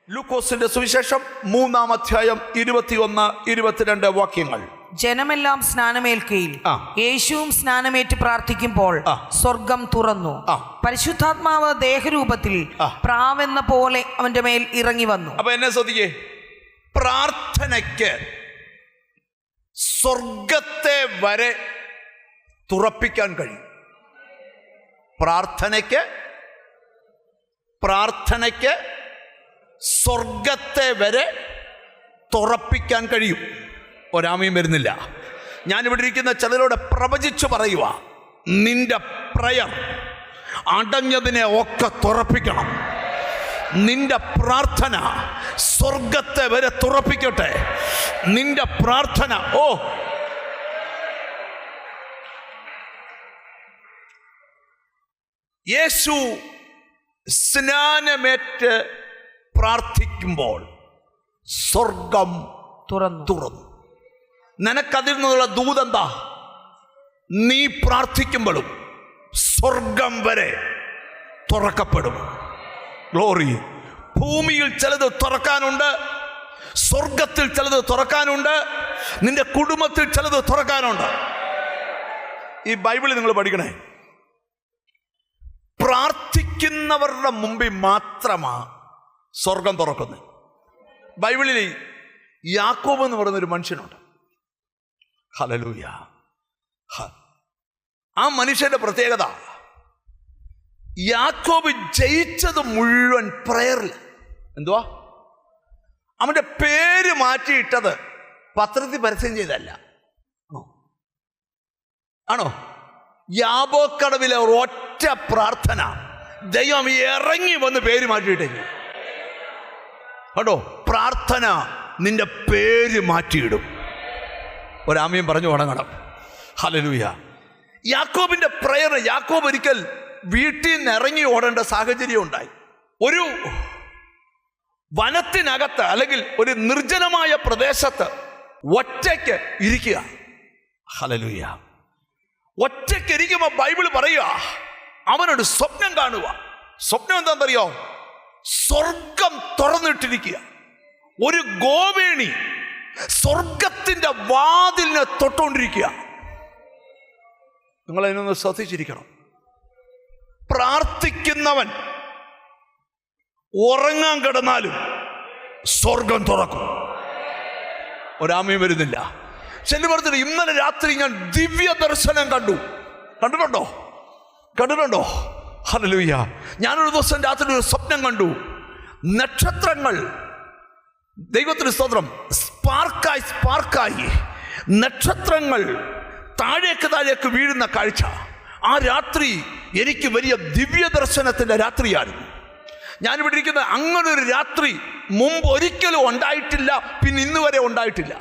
ലൂക്കോസിന്റെ സുവിശേഷം 3-ാം അധ്യായം 21-22 വാക്യങ്ങൾ. ജനമെല്ലാം സ്നാനമേൽക്കയിൽ യേശുവും സ്നാനമേറ്റ് പ്രാർത്ഥിക്കുമ്പോൾ സ്വർഗം തുറന്നു. പരിശുദ്ധാത്മാവ് ദേഹരൂപത്തിൽ പ്രാവെന്ന പോലെ അവന്റെ മേൽ ഇറങ്ങി വന്നു. അപ്പൊ എന്നെ ശ്രദ്ധിക്കേ, പ്രാർത്ഥനയ്ക്ക് സ്വർഗത്തെ വരെ തുറപ്പിക്കാൻ കഴിയും. പ്രാർത്ഥനയ്ക്ക് സ്വർഗത്തെ വരെ തുറപ്പിക്കാൻ കഴിയും. ഒരാമയും വരുന്നില്ല. ഞാനിവിടെ ഇരിക്കുന്ന ചിലരോട് പ്രവചിച്ചു പറയുക, നിന്റെ പ്രയർ അടഞ്ഞതിനെ ഒക്കെ തുറപ്പിക്കണം. നിന്റെ പ്രാർത്ഥന സ്വർഗത്തെ വരെ തുറപ്പിക്കട്ടെ. നിന്റെ പ്രാർത്ഥന യേശു സ്നാനമേറ്റ് പ്രാർത്ഥിക്കുമ്പോൾ സ്വർഗം തുറന്നു. നിനക്കതിൽ നിന്നുള്ള ദൂതെന്താ? നീ പ്രാർത്ഥിക്കുമ്പോഴും സ്വർഗം വരെ തുറക്കപ്പെടും. ഗ്ലോറി. ഭൂമിയിൽ ചിലത് തുറക്കാനുണ്ട്, സ്വർഗത്തിൽ ചിലത് തുറക്കാനുണ്ട്, നിന്റെ കുടുംബത്തിൽ ചിലത് തുറക്കാനുണ്ട്. ഈ ബൈബിളിൽ നിങ്ങൾ പഠിക്കണേ, പ്രാർത്ഥിക്കുന്നവരുടെ മുമ്പിൽ മാത്രമാ സ്വർഗം തുറക്കുന്നത്. ബൈബിളിൽ യാക്കോബ് എന്ന് പറയുന്നൊരു മനുഷ്യനുണ്ട്. ഹല്ലേലൂയ. ആ മനുഷ്യന്റെ പ്രത്യേകത, യാക്കോബ് ജയിച്ചത് മുഴുവൻ പ്രയറിൽ. എന്തുവാ? അവന്റെ പേര് മാറ്റിയിട്ടത് പത്രത്തിൽ പരസ്യം ചെയ്തല്ല. ആണോ? യാബോക്കടവിലെ ഒറ്റ പ്രാർത്ഥന ദൈവം ഇറങ്ങി വന്ന് പേര് മാറ്റിയിട്ടേക്ക്. കേട്ടോ, പ്രാർത്ഥന നിന്റെ പേര് മാറ്റിയിടും. ഒരാമയും പറഞ്ഞു തുടങ്ങണം. ഹല്ലേലൂയ. യാക്കോബിന്റെ പ്രയർ, യാക്കോബ് ഒരിക്കൽ വീട്ടിൽ നിന്ന് ഇറങ്ങി ഓടേണ്ട സാഹചര്യം ഉണ്ടായി. ഒരു വനത്തിനകത്ത് അല്ലെങ്കിൽ ഒരു നിർജ്ജനമായ പ്രദേശത്ത് ഒറ്റയ്ക്ക് ഇരിക്കുക. ഹല്ലേലൂയ. ഒറ്റയ്ക്ക് ഇരിക്കുമ്പോൾ ബൈബിൾ പറയുക, അവനൊരു സ്വപ്നം കാണുക. സ്വപ്നം എന്താണെന്നറിയോ? സ്വർഗം തുറന്നിട്ടിരിക്കുക. ഒരു ഗോവേണി സ്വർഗത്തിന്റെ വാതിലിനെ തൊട്ടുകൊണ്ടിരിക്കുക. നിങ്ങൾ അതിനൊന്ന് ശ്രദ്ധിച്ചിരിക്കണം. പ്രാർത്ഥിക്കുന്നവൻ ഉറങ്ങാൻ കിടന്നാലും സ്വർഗം തുറക്കും. ഒരാമയും വരുന്നില്ല. ചെല്ലു പറഞ്ഞിട്ട്, ഇന്നലെ രാത്രി ഞാൻ ദിവ്യ ദർശനം കണ്ടിട്ടുണ്ടോ? ഹല്ലേലൂയ. ഞാനൊരു ദിവസം രാത്രി ഒരു സ്വപ്നം കണ്ടു. നക്ഷത്രങ്ങൾ, ദൈവത്തിന് സ്തോത്രം, സ്പാർക്കായി നക്ഷത്രങ്ങൾ താഴേക്ക് വീഴുന്ന കാഴ്ച. ആ രാത്രി എനിക്ക് വലിയ ദിവ്യ ദർശനത്തിന്റെ രാത്രിയായിരുന്നു. ഞാനിവിടെ ഇരിക്കുന്നത്, അങ്ങനെ ഒരു രാത്രി മുമ്പ് ഒരിക്കലും ഉണ്ടായിട്ടില്ല, പിന്നെ ഇന്ന് വരെ ഉണ്ടായിട്ടില്ല.